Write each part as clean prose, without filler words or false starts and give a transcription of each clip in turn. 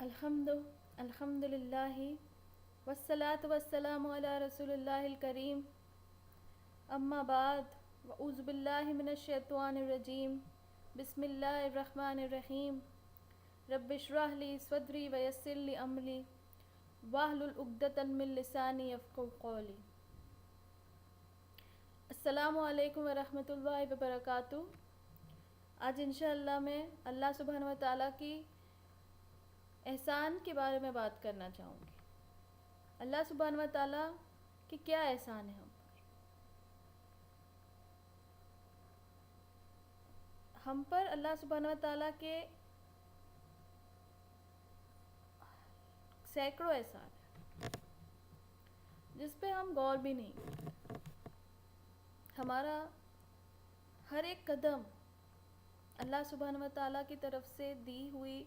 الحمد للہ والصلاة والسلام علی رسول اللہ الکریم اما بعد واعوذ باللہ من الشیطان الرجیم بسم اللہ الرحمن الرحیم رب اشرح لی صدری ویسر لی امری واحلل عقدۃ من لسانی یفقہوا قولی۔ السلام علیکم ورحمۃ اللہ وبرکاتہ۔ آج انشاءاللہ میں اللہ سبحانہ و تعالیٰ کی احسان کے بارے میں بات کرنا چاہوں گی۔ اللہ سبحانہ و تعالیٰ کی کیا احسان ہے ہم پر اللہ سبحانہ و تعالیٰ کے سینکڑوں احسان ہیں جس پہ ہم غور بھی نہیں کرتے۔ ہمارا ہر ایک قدم اللہ سبحانہ و تعالیٰ کی طرف سے دی ہوئی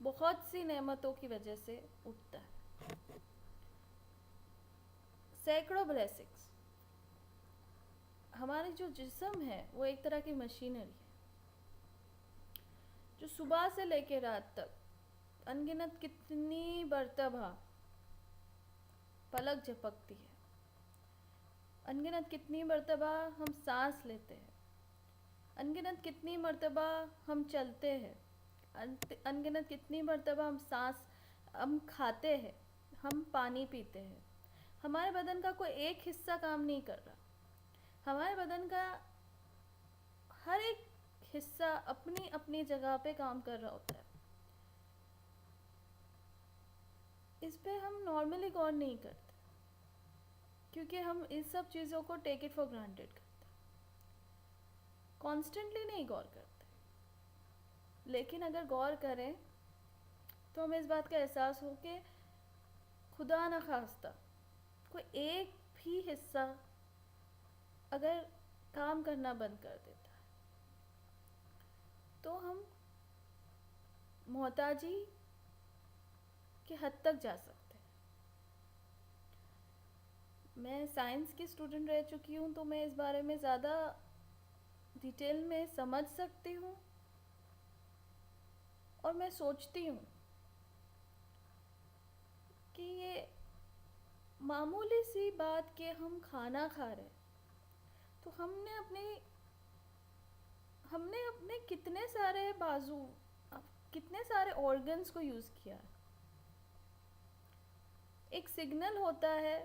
بہت سی نعمتوں کی وجہ سے اٹھتا ہے۔ سینکڑوں بلیسنگس۔ ہماری جو جسم ہے وہ ایک طرح کی مشینری ہے جو صبح سے لے کے رات تک انگنت کتنی مرتبہ پلک جھپکتی ہے، انگنت کتنی مرتبہ ہم سانس لیتے ہیں، انگنت کتنی مرتبہ ہم چلتے ہیں، انگنت کتنی مرتبہ ہم کھاتے ہیں، ہم پانی پیتے ہیں۔ ہمارے بدن کا کوئی ایک حصہ کام نہیں کر رہا، ہمارے بدن کا ہر ایک حصہ اپنی اپنی جگہ پہ کام کر رہا ہوتا ہے۔ اس پہ ہم نارملی غور نہیں کرتے کیونکہ ہم اس سب چیزوں کو ٹیک اٹ فار گرانٹیڈ کرتے ہیں، کانسٹنٹلی نہیں غور کرتے۔ لیکن اگر غور کریں تو ہمیں اس بات کا احساس ہو کہ خدا نخواستہ کوئی ایک بھی حصہ اگر کام کرنا بند کر دیتا ہے تو ہم محتاجی کی حد تک جا سکتے ہیں۔ میں سائنس کی اسٹوڈنٹ رہ چکی ہوں تو میں اس بارے میں زیادہ ڈیٹیل میں سمجھ سکتی ہوں، اور میں سوچتی ہوں کہ یہ معمولی سی بات کہ ہم کھانا کھا رہے ہیں تو ہم نے اپنے کتنے سارے بازو، کتنے سارے آرگنز کو یوز کیا ہے۔ ایک سگنل ہوتا ہے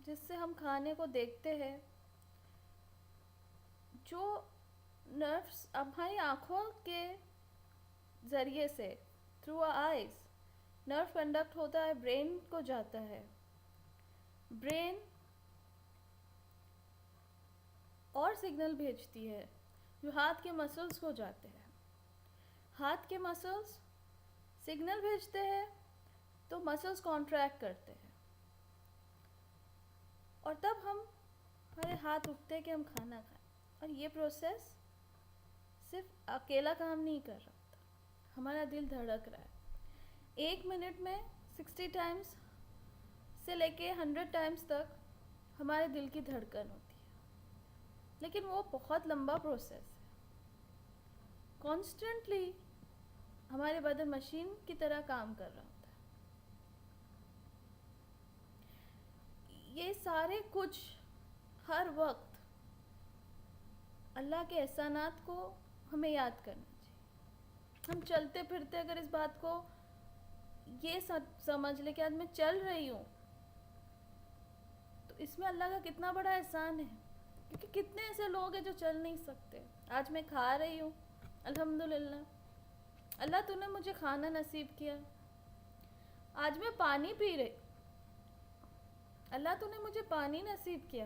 جس سے ہم کھانے کو دیکھتے ہیں، جو نروس ہماری آنکھوں کے ذریعے سے تھرو آئیز نرو کنڈکٹ ہوتا ہے، برین کو جاتا ہے، برین اور سگنل بھیجتی ہے جو ہاتھ کے مسلز کو جاتے ہیں، ہاتھ کے مسلز سگنل بھیجتے ہیں تو مسلز کانٹریکٹ کرتے ہیں، اور تب ہمارے ہاتھ اٹھتے ہیں کہ ہم کھانا کھائیں۔ اور یہ پروسیس صرف اکیلا کام نہیں کر رہا ہوتا، ہمارا دل دھڑک رہا ہے۔ 1 منٹ میں 60 ٹائمز سے لے کے 100 ٹائمز تک ہمارے دل کی دھڑکن ہوتی ہے، لیکن وہ بہت لمبا پروسیس ہے۔ کانسٹنٹلی ہمارے بدن مشین کی طرح کام کر رہا ہوتا ہے۔ یہ سارے کچھ ہر وقت اللہ کے احسانات کو ہمیں یاد کرنا چاہیے۔ ہم چلتے پھرتے اگر اس بات کو یہ سمجھ لے کہ آج میں چل رہی ہوں تو اس میں اللہ کا کتنا بڑا احسان ہے، کیونکہ کتنے ایسے لوگ ہیں جو چل نہیں سکتے۔ آج میں کھا رہی ہوں، الحمدللہ اللہ تو نے مجھے کھانا نصیب کیا۔ آج میں پانی پی رہی، اللہ تو نے مجھے پانی نصیب کیا۔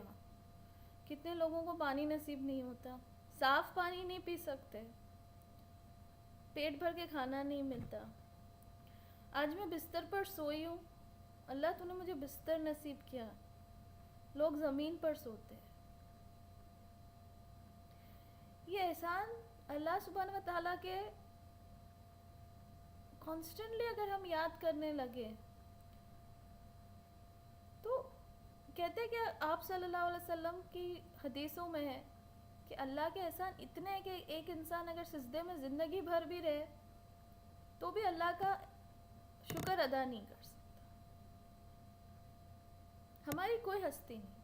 کتنے لوگوں کو پانی نصیب نہیں ہوتا، صاف پانی نہیں پی سکتے، پیٹ بھر کے کھانا نہیں ملتا۔ آج میں بستر پر سوئی ہوں، اللہ تو نے مجھے بستر نصیب کیا۔ لوگ زمین پر سوتے ہیں۔ یہ احسان اللہ سبحانہ و تعالیٰ کے کانسٹنٹلی اگر ہم یاد کرنے لگے تو کہتے ہیں کہ آپ صلی اللہ علیہ وسلم کی حدیثوں میں ہے کہ اللہ کے احسان اتنے ہیں کہ ایک انسان اگر سجدے میں زندگی بھر بھی رہے تو بھی اللہ کا شکر ادا نہیں کر سکتا. ہماری کوئی ہستی نہیں.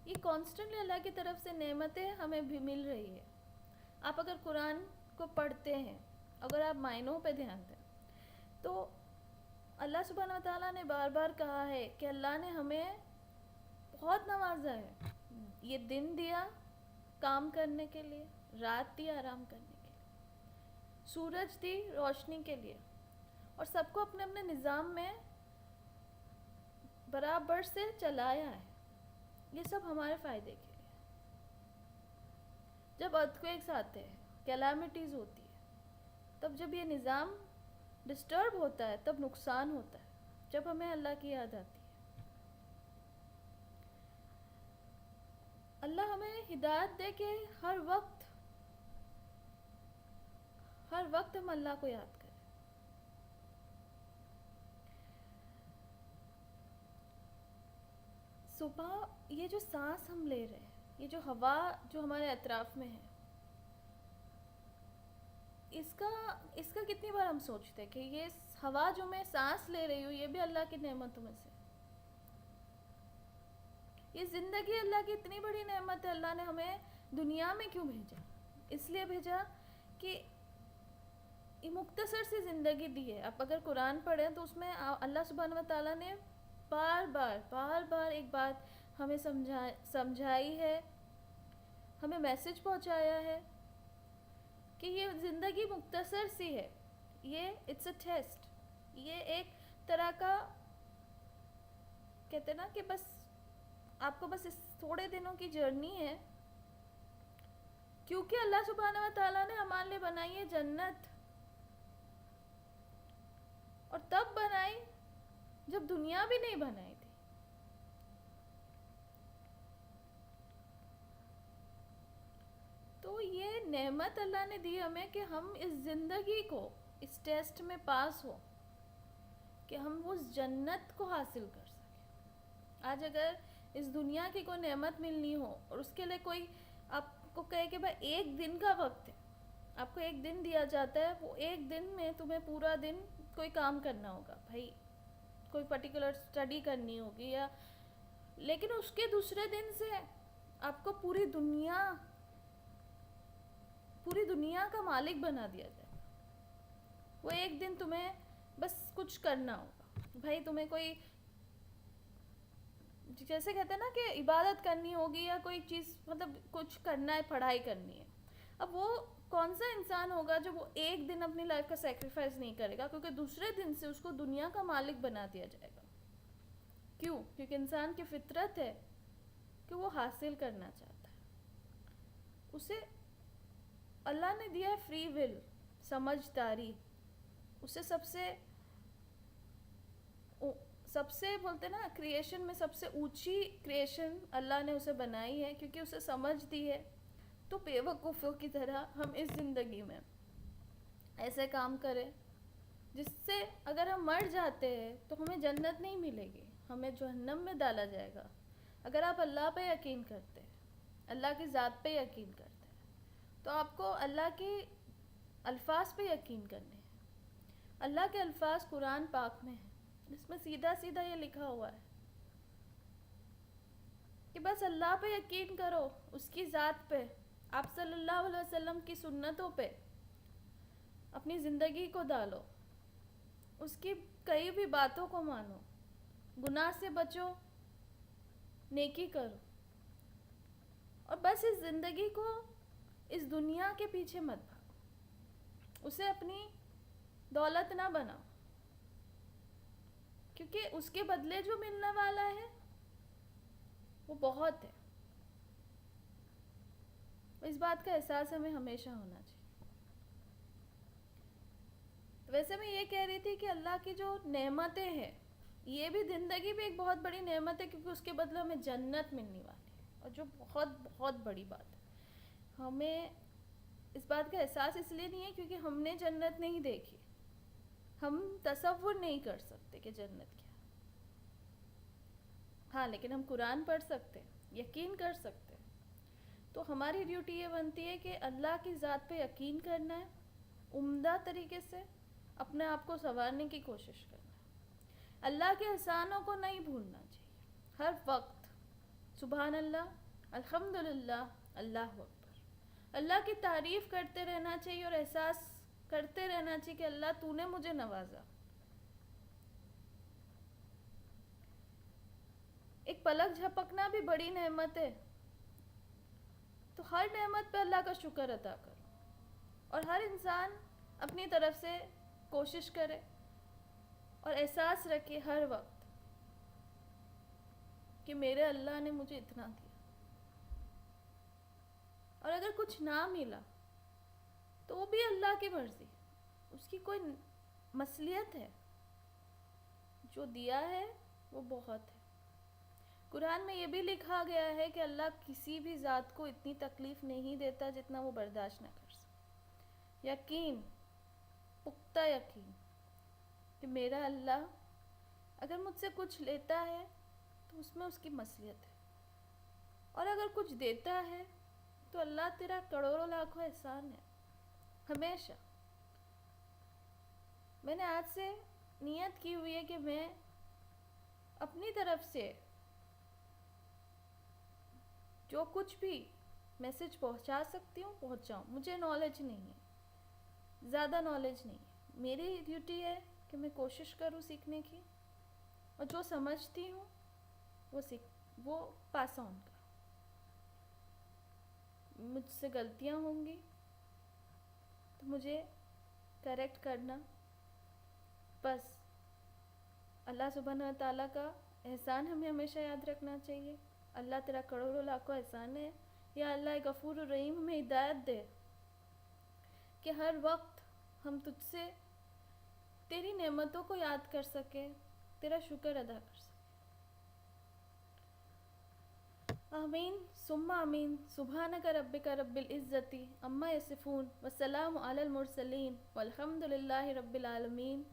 یہ کانسٹنٹلی اللہ کی طرف سے نعمتیں ہمیں بھی مل رہی ہے. آپ اگر قرآن کو پڑھتے ہیں، اگر آپ معنوں پہ دھیان دیں، تو اللہ سبحانہ و تعالیٰ نے بار بار کہا ہے کہ اللہ نے ہمیں بہت نوازا ہے. یہ دن دیا کام کرنے کے لیے، رات دی آرام کرنے کے لیے، سورج دی روشنی کے لیے، اور سب کو اپنے اپنے نظام میں برابر سے چلایا ہے. یہ سب ہمارے فائدے کے لیے. جب ارتھکویکس آتے ہیں، کیلامیٹیز ہوتی ہے، تب جب یہ نظام ڈسٹرب ہوتا ہے تب نقصان ہوتا ہے. جب ہمیں اللہ کی یاد آتی ہے، اللہ ہمیں ہدایت دے کہ ہر وقت ہم اللہ کو یاد کریں. صبح یہ جو سانس ہم لے رہے ہیں، یہ جو ہوا جو ہمارے اطراف میں ہے، اس کا کتنی بار ہم سوچتے ہیں کہ یہ ہوا جو میں سانس لے رہی ہوں یہ بھی اللہ کی نعمتوں میں سے. یہ زندگی اللہ کی اتنی بڑی نعمت ہے. اللہ نے ہمیں دنیا میں کیوں بھیجا؟ اس لیے بھیجا کہ یہ مختصر سی زندگی دی ہے. آپ اگر قرآن پڑھیں تو اس میں اللہ سبحانہ و تعالیٰ نے بار بار ایک بات ہمیں سمجھائی ہے، ہمیں میسج پہنچایا ہے کہ یہ زندگی مختصر سی ہے. یہ اٹس اے ٹیسٹ. یہ ایک طرح کا کہتے ہیں نا کہ بس آپ کو بس اس تھوڑے دنوں کی جرنی ہے، کیونکہ اللہ سبحانہ و تعالیٰ نے ہمارے لیے بنائی ہے جنت. اور تب بنائی جب دنیا بھی نہیں بنائی تھی. تو یہ نعمت اللہ نے دی ہمیں کہ ہم اس زندگی کو اس ٹیسٹ میں پاس ہو، کہ ہم اس جنت کو حاصل کر سکیں. آج اگر اس دنیا کی کوئی نعمت ملنی ہو اور اس کے لیے کوئی آپ کو کہے کہ بھائی ایک دن کا وقت ہے، آپ کو ایک دن دیا جاتا ہے، وہ ایک دن میں تمہیں پورا دن کوئی کام کرنا ہوگا، بھائی کوئی پرٹیکولر اسٹڈی کرنی ہوگی، یا لیکن اس کے دوسرے دن سے آپ کو پوری دنیا کا مالک بنا دیا جائے گا. وہ ایک دن تمہیں بس کچھ کرنا ہوگا. بھائی تمہیں کوئی جیسے کہتے ہیں نا کہ عبادت کرنی ہوگی یا کوئی چیز مطلب کچھ کرنا ہے، پڑھائی کرنی ہے. اب وہ کون سا انسان ہوگا جو وہ ایک دن اپنی لائف کا سیکریفائس نہیں کرے گا، کیونکہ دوسرے دن سے اس کو دنیا کا مالک بنا دیا جائے گا. کیوں؟ کیونکہ انسان کی فطرت ہے کہ وہ حاصل کرنا چاہتا ہے. اسے اللہ نے دیا ہے فری ول، سمجھداری. اسے سب سے بولتے نا کریشن میں سب سے اونچی کریشن اللہ نے اسے بنائی ہے، کیونکہ اسے سمجھ دی ہے. تو بے وقوفوں کی طرح ہم اس زندگی میں ایسے کام کریں جس سے اگر ہم مر جاتے ہیں تو ہمیں جنت نہیں ملے گی، ہمیں جہنم میں ڈالا جائے گا. اگر آپ اللہ پہ یقین کرتے ہیں، اللہ کی ذات پہ یقین کرتے ہیں، تو آپ کو اللہ کے الفاظ پہ یقین کرنے ہیں. اللہ کے الفاظ قرآن پاک میں ہیں، جس میں سیدھا یہ لکھا ہوا ہے کہ بس اللہ پہ یقین کرو، اس کی ذات پہ، آپ صلی اللہ علیہ وسلم کی سنتوں پہ اپنی زندگی کو ڈالو، اس کی کئی بھی باتوں کو مانو، گناہ سے بچو، نیکی کرو، اور بس اس زندگی کو اس دنیا کے پیچھے مت بھاگو، اسے اپنی دولت نہ بناؤ، کیونکہ اس کے بدلے جو ملنے والا ہے وہ بہت ہے. اس بات کا احساس ہمیں ہمیشہ ہونا چاہیے. ویسے میں یہ کہہ رہی تھی کہ اللہ کی جو نعمتیں ہیں، یہ بھی زندگی بھی ایک بہت بڑی نعمت ہے، کیونکہ اس کے بدلے ہمیں جنت ملنے والی ہے، اور جو بہت بہت بڑی بات ہے. ہمیں اس بات کا احساس اس لیے نہیں ہے کیونکہ ہم نے جنت نہیں دیکھی، ہم تصور نہیں کر سکتے کہ جنت کیا. ہاں لیکن ہم قرآن پڑھ سکتے ہیں، یقین کر سکتے ہیں. تو ہماری ڈیوٹی یہ بنتی ہے کہ اللہ کی ذات پہ یقین کرنا ہے عمدہ طریقے سے، اپنے آپ کو سنوارنے کی کوشش کرنا ہے۔ اللہ کے احسانوں کو نہیں بھولنا چاہیے، ہر وقت سبحان اللہ، الحمدللہ، اللہ اکبر، اللہ کی تعریف کرتے رہنا چاہیے اور احساس کرتے رہنا چاہیے کہ اللہ تو نے مجھے نوازا۔ ایک پلک جھپکنا بھی بڑی نعمت ہے، تو ہر نعمت پہ اللہ کا شکر ادا کرو، اور ہر انسان اپنی طرف سے کوشش کرے اور احساس رکھے ہر وقت کہ میرے اللہ نے مجھے اتنا دیا، اور اگر کچھ نہ ملا تو وہ بھی اللہ کی مرضی، اس کی کوئی مصلحت ہے، جو دیا ہے وہ بہت ہے۔ قرآن میں یہ بھی لکھا گیا ہے کہ اللہ کسی بھی ذات کو اتنی تکلیف نہیں دیتا جتنا وہ برداشت نہ کر سکے۔ یقین، پختہ یقین کہ میرا اللہ اگر مجھ سے کچھ لیتا ہے تو اس میں اس کی مصلحت ہے، اور اگر کچھ دیتا ہے تو اللہ تیرا کروڑوں لاکھوں احسان ہے ہمیشہ۔ میں نے آج سے نیت کی ہوئی ہے کہ میں اپنی طرف سے جو کچھ بھی میسج پہنچا سکتی ہوں پہنچاؤں۔ مجھے نالج نہیں ہے، زیادہ نالج نہیں ہے، میری ڈیوٹی ہے کہ میں کوشش کروں سیکھنے کی، اور جو سمجھتی ہوں وہ پاس آن کروں۔ مجھ سے غلطیاں ہوں گی تو مجھے کریکٹ کرنا، بس اللہ سبحانہ و تعالیٰ کا احسان ہمیں ہمیشہ یاد رکھنا چاہیے۔ اللہ تیرا کروڑوں لاکھوں احسان ہے، یا اللہ غفور الرحیم ہمیں ہدایت دے کہ ہر وقت ہم تجھ سے تیری نعمتوں کو یاد کر سکیں، تیرا شکر ادا کر سکیں۔ آمین ثم آمین۔ سبحانک ربک رب العزت عما یصفون، والسلام علی المرسلین، والحمد للہ رب العالمین۔